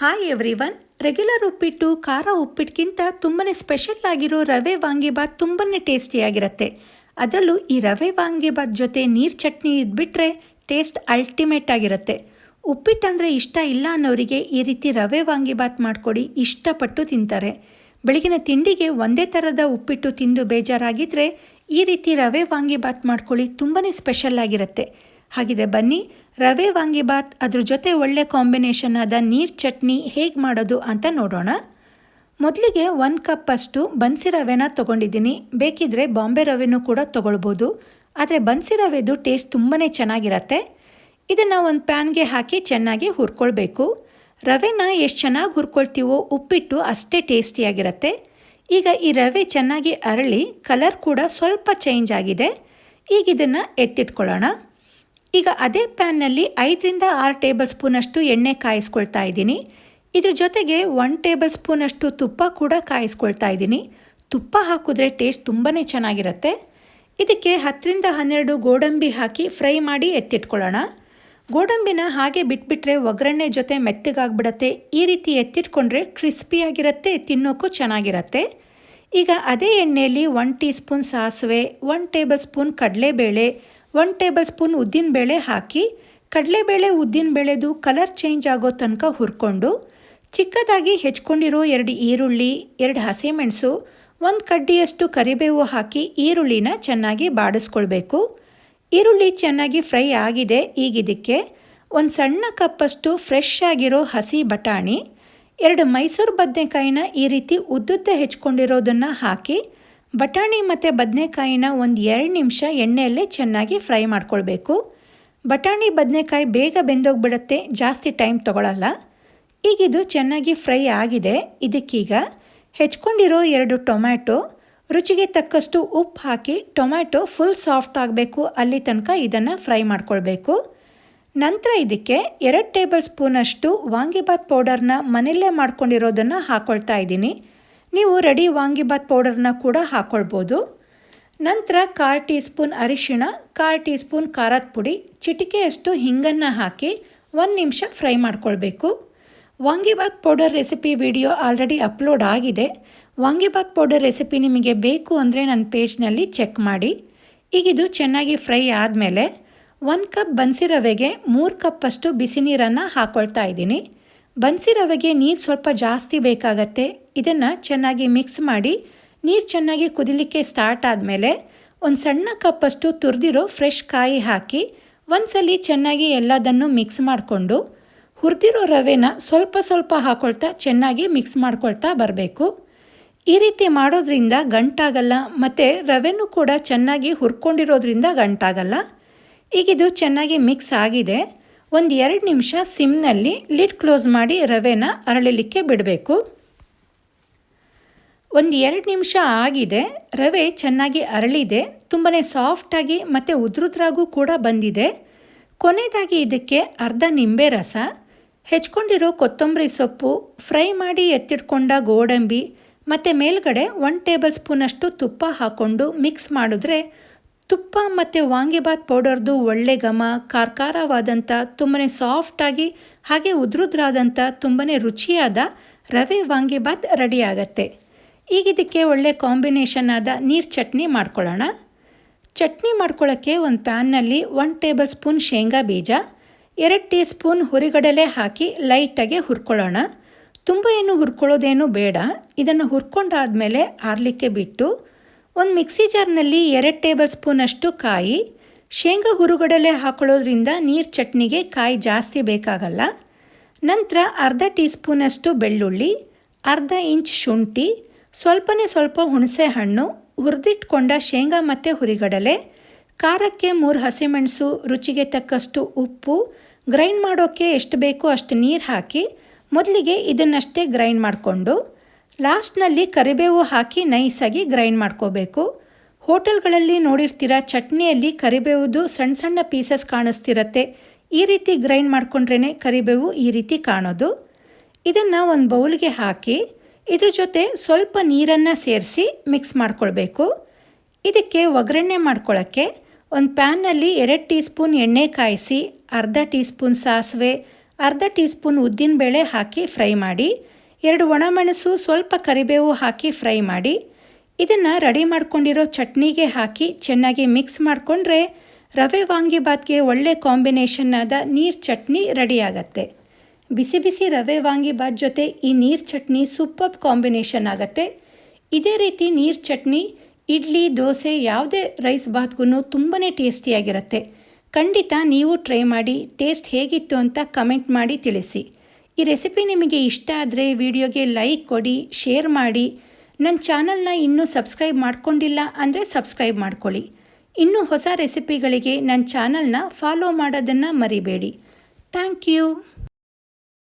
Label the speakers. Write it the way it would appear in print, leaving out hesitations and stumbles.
Speaker 1: Hi everyone. Regular ಉಪ್ಪಿಟ್ಟು ಖಾರ ಉಪ್ಪಿಟ್ಟಿಗಿಂತ ತುಂಬಾ special ಆಗಿರೋ ರವೆ ವಾಂಗಿಬಾತ್ ತುಂಬಾ ಟೇಸ್ಟಿಯಾಗಿರುತ್ತೆ. ಅದರಲ್ಲೂ ಈ ರವೆ ವಾಂಗಿಬಾತ್ ಜೊತೆ ನೀರು ಚಟ್ನಿ ಇದ್ಬಿಟ್ರೆ ಟೇಸ್ಟ್ ಅಲ್ಟಿಮೇಟ್ ಆಗಿರುತ್ತೆ. ಉಪ್ಪಿಟ್ಟಂದರೆ ಇಷ್ಟ ಇಲ್ಲ ಅನ್ನೋರಿಗೆ ಈ ರೀತಿ ರವೆ ವಾಂಗಿಬಾತ್ ಮಾಡಿಕೊಡಿ, ಇಷ್ಟಪಟ್ಟು ತಿಂತಾರೆ. ಬೆಳಗಿನ ತಿಂಡಿಗೆ ಒಂದೇ ಥರದ ಉಪ್ಪಿಟ್ಟು ತಿಂದು ಬೇಜಾರಾಗಿದ್ದರೆ ಈ ರೀತಿ ರವೆ ವಾಂಗಿಬಾತ್ ಮಾಡ್ಕೊಳ್ಳಿ, ತುಂಬಾ ಸ್ಪೆಷಲ್ ಆಗಿರುತ್ತೆ. ಹಾಗಿದೆ ಬನ್ನಿ, ರವೆ ವಾಂಗಿಬಾತ್ ಅದ್ರ ಜೊತೆ ಒಳ್ಳೆ ಕಾಂಬಿನೇಷನ್ ಆದ ನೀರು ಚಟ್ನಿ ಹೇಗೆ ಮಾಡೋದು ಅಂತ ನೋಡೋಣ. ಮೊದಲಿಗೆ 1 ಕಪ್ಪಷ್ಟು ಬನ್ಸಿ ರವೆನ ತೊಗೊಂಡಿದ್ದೀನಿ. ಬೇಕಿದ್ರೆ ಬಾಂಬೆ ರವೆನೂ ಕೂಡ ತೊಗೊಳ್ಬೋದು, ಆದರೆ ಬನ್ಸಿ ರವೆದು ಟೇಸ್ಟ್ ತುಂಬಾ ಚೆನ್ನಾಗಿರುತ್ತೆ. ಇದನ್ನು ಒಂದು ಪ್ಯಾನ್ಗೆ ಹಾಕಿ ಚೆನ್ನಾಗಿ ಹುರ್ಕೊಳ್ಬೇಕು. ರವೆನ ಎಷ್ಟು ಚೆನ್ನಾಗಿ ಹುರ್ಕೊಳ್ತೀವೋ ಉಪ್ಪಿಟ್ಟು ಅಷ್ಟೇ ಟೇಸ್ಟಿಯಾಗಿರುತ್ತೆ. ಈಗ ಈ ರವೆ ಚೆನ್ನಾಗಿ ಅರಳಿ ಕಲರ್ ಕೂಡ ಸ್ವಲ್ಪ ಚೇಂಜ್ ಆಗಿದೆ. ಈಗ ಇದನ್ನು ಎತ್ತಿಟ್ಕೊಳ್ಳೋಣ. ಈಗ ಅದೇ ಪ್ಯಾನ್ನಲ್ಲಿ 5ರಿಂದ 6 ಟೇಬಲ್ ಸ್ಪೂನಷ್ಟು ಎಣ್ಣೆ ಕಾಯಿಸ್ಕೊಳ್ತಾ ಇದ್ದೀನಿ. ಇದ್ರ ಜೊತೆಗೆ 1 ಟೇಬಲ್ ಸ್ಪೂನಷ್ಟು ತುಪ್ಪ ಕೂಡ ಕಾಯಿಸ್ಕೊಳ್ತಾ ಇದ್ದೀನಿ. ತುಪ್ಪ ಹಾಕಿದ್ರೆ ಟೇಸ್ಟ್ ತುಂಬಾ ಚೆನ್ನಾಗಿರುತ್ತೆ. ಇದಕ್ಕೆ 10ರಿಂದ 12 ಗೋಡಂಬಿ ಹಾಕಿ ಫ್ರೈ ಮಾಡಿ ಎತ್ತಿಟ್ಕೊಳ್ಳೋಣ. ಗೋಡಂಬಿನ ಹಾಗೆ ಬಿಟ್ಬಿಟ್ರೆ ಒಗ್ಗರಣೆ ಜೊತೆ ಮೆತ್ತಗಾಗ್ಬಿಡತ್ತೆ. ಈ ರೀತಿ ಎತ್ತಿಟ್ಕೊಂಡ್ರೆ ಕ್ರಿಸ್ಪಿಯಾಗಿರುತ್ತೆ, ತಿನ್ನೋಕ್ಕೂ ಚೆನ್ನಾಗಿರುತ್ತೆ. ಈಗ ಅದೇ ಎಣ್ಣೆಯಲ್ಲಿ 1 ಟೀ ಸ್ಪೂನ್ ಸಾಸಿವೆ, 1 ಟೇಬಲ್ ಸ್ಪೂನ್ ಕಡಲೆಬೇಳೆ, 1 ಟೇಬಲ್ ಸ್ಪೂನ್ ಉದ್ದಿನಬೇಳೆ ಹಾಕಿ ಕಡಲೆಬೇಳೆ ಉದ್ದಿನಬೇಳೆದು ಕಲರ್ ಚೇಂಜ್ ಆಗೋ ತನಕ ಹುರ್ಕೊಂಡು, ಚಿಕ್ಕದಾಗಿ ಹೆಚ್ಕೊಂಡಿರೋ 2 ಈರುಳ್ಳಿ, 2 ಹಸಿಮೆಣಸು, 1 ಕಡ್ಡಿಯಷ್ಟು ಕರಿಬೇವು ಹಾಕಿ ಈರುಳ್ಳಿನ ಚೆನ್ನಾಗಿ ಬಾಡಿಸ್ಕೊಳ್ಬೇಕು. ಈರುಳ್ಳಿ ಚೆನ್ನಾಗಿ ಫ್ರೈ ಆಗಿದೆ. ಈಗ ಇದಕ್ಕೆ 1 ಸಣ್ಣ ಕಪ್ಪಷ್ಟು ಫ್ರೆಶ್ ಆಗಿರೋ ಹಸಿ ಬಟಾಣಿ, 2 ಮೈಸೂರು ಬದನೆಕಾಯಿನ ಈ ರೀತಿ ಉದ್ದುದ್ದ ಹೆಚ್ಕೊಂಡಿರೋದನ್ನು ಹಾಕಿ ಬಟಾಣಿ ಮತ್ತು ಬದನೆಕಾಯಿನ 1-2 ನಿಮಿಷ ಎಣ್ಣೆಯಲ್ಲೇ ಚೆನ್ನಾಗಿ ಫ್ರೈ ಮಾಡ್ಕೊಳ್ಬೇಕು. ಬಟಾಣಿ ಬದನೆಕಾಯಿ ಬೇಗ ಬೆಂದೋಗ್ಬಿಡುತ್ತೆ, ಜಾಸ್ತಿ ಟೈಮ್ ತೊಗೊಳ್ಳಲ್ಲ. ಈಗಿದು ಚೆನ್ನಾಗಿ ಫ್ರೈ ಆಗಿದೆ. ಇದಕ್ಕೀಗ ಹೆಚ್ಕೊಂಡಿರೋ 2 ಟೊಮ್ಯಾಟೊ, ರುಚಿಗೆ ತಕ್ಕಷ್ಟು ಉಪ್ಪು ಹಾಕಿ ಟೊಮ್ಯಾಟೊ ಫುಲ್ ಸಾಫ್ಟ್ ಆಗಬೇಕು, ಅಲ್ಲಿ ತನಕ ಇದನ್ನು ಫ್ರೈ ಮಾಡ್ಕೊಳ್ಬೇಕು. ನಂತರ ಇದಕ್ಕೆ 2 ಟೇಬಲ್ ಸ್ಪೂನಷ್ಟು ವಾಂಗಿಬಾತ್ ಪೌಡರ್ನ ಮನೆಯಲ್ಲೇ ಮಾಡ್ಕೊಂಡಿರೋದನ್ನು ಹಾಕ್ಕೊಳ್ತಾ ಇದ್ದೀನಿ. ನೀವು ರೆಡಿ ವಾಂಗಿಬಾತ್ ಪೌಡರ್ನ ಕೂಡ ಹಾಕ್ಕೊಳ್ಬೋದು. ನಂತರ 1/4 ಟೀ ಸ್ಪೂನ್ ಅರಿಶಿಣ, 1/4 ಟೀ ಸ್ಪೂನ್ ಖಾರದ ಪುಡಿ, ಚಿಟಿಕೆಯಷ್ಟು ಹಿಂಗನ್ನು ಹಾಕಿ 1 ನಿಮಿಷ ಫ್ರೈ ಮಾಡ್ಕೊಳ್ಬೇಕು. Vangi bath powder recipe video already upload ಆಗಿದೆ. ವಾಂಗಿಬಾತ್ ಪೌಡರ್ ರೆಸಿಪಿ ನಿಮಗೆ ಬೇಕು ಅಂದರೆ ನನ್ನ ಪೇಜ್ನಲ್ಲಿ ಚೆಕ್ ಮಾಡಿ. ಈಗಿದು ಚೆನ್ನಾಗಿ ಫ್ರೈ ಆದಮೇಲೆ 1 ಕಪ್ ಬನ್ಸಿ ರವೆಗೆ 3 ಕಪ್ಪಷ್ಟು ಬಿಸಿ ನೀರನ್ನು ಹಾಕ್ಕೊಳ್ತಾ ಇದ್ದೀನಿ. ಬನ್ಸಿ ರವೆಗೆ ನೀರು ಸ್ವಲ್ಪ ಜಾಸ್ತಿ ಬೇಕಾಗತ್ತೆ. ಇದನ್ನು ಚೆನ್ನಾಗಿ ಮಿಕ್ಸ್ ಮಾಡಿ ನೀರು ಚೆನ್ನಾಗಿ ಕುದಿಲಿಕ್ಕೆ ಸ್ಟಾರ್ಟ್ ಆದಮೇಲೆ 1 ಸಣ್ಣ ಕಪ್ಪಷ್ಟು ತುರಿದಿರೋ ಫ್ರೆಶ್ ಕಾಯಿ ಹಾಕಿ ಒಂದ್ಸಲಿ ಚೆನ್ನಾಗಿ ಎಲ್ಲದನ್ನು ಮಿಕ್ಸ್ ಮಾಡಿಕೊಂಡು ಹುರಿದಿರೋ ರವೆನ ಸ್ವಲ್ಪ ಸ್ವಲ್ಪ ಹಾಕ್ಕೊಳ್ತಾ ಚೆನ್ನಾಗಿ ಮಿಕ್ಸ್ ಮಾಡ್ಕೊಳ್ತಾ ಬರಬೇಕು. ಈ ರೀತಿ ಮಾಡೋದ್ರಿಂದ ಗಂಟಾಗಲ್ಲ ಮತ್ತು ರವೆನೂ ಕೂಡ ಚೆನ್ನಾಗಿ ಹುರ್ಕೊಂಡಿರೋದ್ರಿಂದ ಗಂಟಾಗಲ್ಲ. ಈಗಿದು ಚೆನ್ನಾಗಿ ಮಿಕ್ಸ್ ಆಗಿದೆ. 1-2 ನಿಮಿಷ ಸಿಮ್ನಲ್ಲಿ ಲಿಡ್ ಕ್ಲೋಸ್ ಮಾಡಿ ರವೆನ ಅರಳಲಿಕ್ಕೆ ಬಿಡಬೇಕು. 1-2 ನಿಮಿಷ ಆಗಿದೆ. ರವೆ ಚೆನ್ನಾಗಿ ಅರಳಿದೆ, ತುಂಬಾ ಸಾಫ್ಟಾಗಿ ಮತ್ತು ಉದ್ರುದ್ರಾಗೂ ಕೂಡ ಬಂದಿದೆ. ಕೊನೆಯದಾಗಿ ಇದಕ್ಕೆ ಅರ್ಧ ನಿಂಬೆ ರಸ, ಹೆಚ್ಕೊಂಡಿರೋ ಕೊತ್ತಂಬರಿ ಸೊಪ್ಪು, ಫ್ರೈ ಮಾಡಿ ಎತ್ತಿಟ್ಕೊಂಡ ಗೋಡಂಬಿ ಮತ್ತು ಮೇಲ್ಗಡೆ 1 ಟೇಬಲ್ ಸ್ಪೂನಷ್ಟು ತುಪ್ಪ ಹಾಕ್ಕೊಂಡು ಮಿಕ್ಸ್ ಮಾಡಿದ್ರೆ ತುಪ್ಪ ಮತ್ತು ವಾಂಗಿಬಾತ್ ಪೌಡರ್ದು ಒಳ್ಳೆ ಘಮ, ಖಾರವಾದಂಥ ತುಂಬಾ ಸಾಫ್ಟಾಗಿ ಹಾಗೆ ಉದ್ರುದ್ರಾದಂಥ ತುಂಬಾ ರುಚಿಯಾದ ರವೆ ವಾಂಗಿಬಾತ್ ರೆಡಿ ಆಗುತ್ತೆ. ಈಗ ಇದಕ್ಕೆ ಒಳ್ಳೆ ಕಾಂಬಿನೇಷನ್ ಆದ ನೀರು ಚಟ್ನಿ ಮಾಡ್ಕೊಳ್ಳೋಣ. ಚಟ್ನಿ ಮಾಡ್ಕೊಳ್ಳೋಕ್ಕೆ ಒಂದು ಪ್ಯಾನ್ನಲ್ಲಿ 1 ಟೇಬಲ್ ಸ್ಪೂನ್ ಶೇಂಗಾ ಬೀಜ, 2 ಟೀ ಸ್ಪೂನ್ ಹುರಿಗಡಲೆ ಹಾಕಿ ಲೈಟಾಗಿ ಹುರ್ಕೊಳ್ಳೋಣ. ತುಂಬ ಏನು ಹುರ್ಕೊಳ್ಳೋದೇನು ಬೇಡ. ಇದನ್ನು ಹುರ್ಕೊಂಡಾದಮೇಲೆ ಆರಲಿಕ್ಕೆ ಬಿಟ್ಟು ಒಂದು ಮಿಕ್ಸಿ ಜಾರ್ನಲ್ಲಿ 2 ಟೇಬಲ್ ಸ್ಪೂನಷ್ಟು ಕಾಯಿ, ಶೇಂಗಾ ಹುರುಗಡಲೆ ಹಾಕೊಳ್ಳೋದ್ರಿಂದ ನೀರು ಚಟ್ನಿಗೆ ಕಾಯಿ ಜಾಸ್ತಿ ಬೇಕಾಗಲ್ಲ. ನಂತರ ಅರ್ಧ ಟೀ ಸ್ಪೂನಷ್ಟು ಬೆಳ್ಳುಳ್ಳಿ, ಅರ್ಧ ಇಂಚ್ ಶುಂಠಿ, ಸ್ವಲ್ಪ ಹುಣಸೆ ಹಣ್ಣು, ಹುರಿದಿಟ್ಕೊಂಡ ಶೇಂಗಾ ಮತ್ತು ಹುರಿಗಡಲೆ, ಖಾರಕ್ಕೆ 3 ಹಸಿಮೆಣಸು, ರುಚಿಗೆ ತಕ್ಕಷ್ಟು ಉಪ್ಪು, ಗ್ರೈಂಡ್ ಮಾಡೋಕ್ಕೆ ಎಷ್ಟು ಬೇಕೋ ಅಷ್ಟು ನೀರು ಹಾಕಿ ಮೊದಲಿಗೆ ಇದನ್ನಷ್ಟೇ ಗ್ರೈಂಡ್ ಮಾಡಿಕೊಂಡು ಲಾಸ್ಟ್ನಲ್ಲಿ ಕರಿಬೇವು ಹಾಕಿ ನೈಸಾಗಿ ಗ್ರೈಂಡ್ ಮಾಡ್ಕೋಬೇಕು. ಹೋಟೆಲ್ಗಳಲ್ಲಿ ನೋಡಿರ್ತೀರ, ಚಟ್ನಿಯಲ್ಲಿ ಕರಿಬೇವುದು ಸಣ್ಣ ಸಣ್ಣ ಪೀಸಸ್ ಕಾಣಿಸ್ತಿರತ್ತೆ. ಈ ರೀತಿ ಗ್ರೈಂಡ್ ಮಾಡ್ಕೊಂಡ್ರೇ ಕರಿಬೇವು ಈ ರೀತಿ ಕಾಣೋದು. ಇದನ್ನು ಒಂದು ಬೌಲ್ಗೆ ಹಾಕಿ ಇದ್ರ ಜೊತೆ ಸ್ವಲ್ಪ ನೀರನ್ನು ಸೇರಿಸಿ ಮಿಕ್ಸ್ ಮಾಡ್ಕೊಳ್ಬೇಕು. ಇದಕ್ಕೆ ಒಗ್ಗರಣೆ ಮಾಡ್ಕೊಳ್ಳೋಕ್ಕೆ ಒಂದು ಪ್ಯಾನ್ನಲ್ಲಿ 2 ಟೀ ಸ್ಪೂನ್ ಎಣ್ಣೆ ಕಾಯಿಸಿ, ಅರ್ಧ ಟೀ ಸ್ಪೂನ್ ಸಾಸಿವೆ, ಅರ್ಧ ಟೀ ಸ್ಪೂನ್ ಉದ್ದಿನಬೇಳೆ ಹಾಕಿ ಫ್ರೈ ಮಾಡಿ, 2 ಒಣಮೆಣಸು, ಸ್ವಲ್ಪ ಕರಿಬೇವು ಹಾಕಿ ಫ್ರೈ ಮಾಡಿ. ಇದನ್ನು ರೆಡಿ ಮಾಡ್ಕೊಂಡಿರೋ ಚಟ್ನಿಗೆ ಹಾಕಿ ಚೆನ್ನಾಗಿ ಮಿಕ್ಸ್ ಮಾಡಿಕೊಂಡ್ರೆ ರವೆ ವಾಂಗಿಬಾತ್ಗೆ ಒಳ್ಳೆ ಕಾಂಬಿನೇಷನ್ ಆದ ನೀರು ಚಟ್ನಿ ರೆಡಿಯಾಗತ್ತೆ. ಬಿಸಿ ಬಿಸಿ ರವೆ ವಾಂಗಿಬಾತ್ ಜೊತೆ ಈ ನೀರು ಚಟ್ನಿ ಸೂಪರ್ ಕಾಂಬಿನೇಷನ್ ಆಗುತ್ತೆ. ಇದೇ ರೀತಿ ನೀರು ಚಟ್ನಿ ಇಡ್ಲಿ, ದೋಸೆ, ಯಾವುದೇ ರೈಸ್ ಬಾತ್ಗೂ ತುಂಬಾ ಟೇಸ್ಟಿಯಾಗಿರುತ್ತೆ. ಖಂಡಿತ ನೀವು ಟ್ರೈ ಮಾಡಿ ಟೇಸ್ಟ್ ಹೇಗಿತ್ತು ಅಂತ ಕಮೆಂಟ್ ಮಾಡಿ ತಿಳಿಸಿ. ಈ ರೆಸಿಪಿ ನಿಮಗೆ ಇಷ್ಟ ಆದರೆ ವಿಡಿಯೋಗೆ ಲೈಕ್ ಕೊಡಿ, ಶೇರ್ ಮಾಡಿ. ನನ್ನ ಚಾನಲ್ನ ಇನ್ನೂ ಸಬ್ಸ್ಕ್ರೈಬ್ ಮಾಡ್ಕೊಂಡಿಲ್ಲ ಅಂದರೆ ಸಬ್ಸ್ಕ್ರೈಬ್ ಮಾಡ್ಕೊಳ್ಳಿ. ಇನ್ನೂ ಹೊಸ ರೆಸಿಪಿಗಳಿಗೆ ನನ್ನ ಚಾನಲ್ನ ಫಾಲೋ ಮಾಡೋದನ್ನು ಮರಿಬೇಡಿ. Thank you.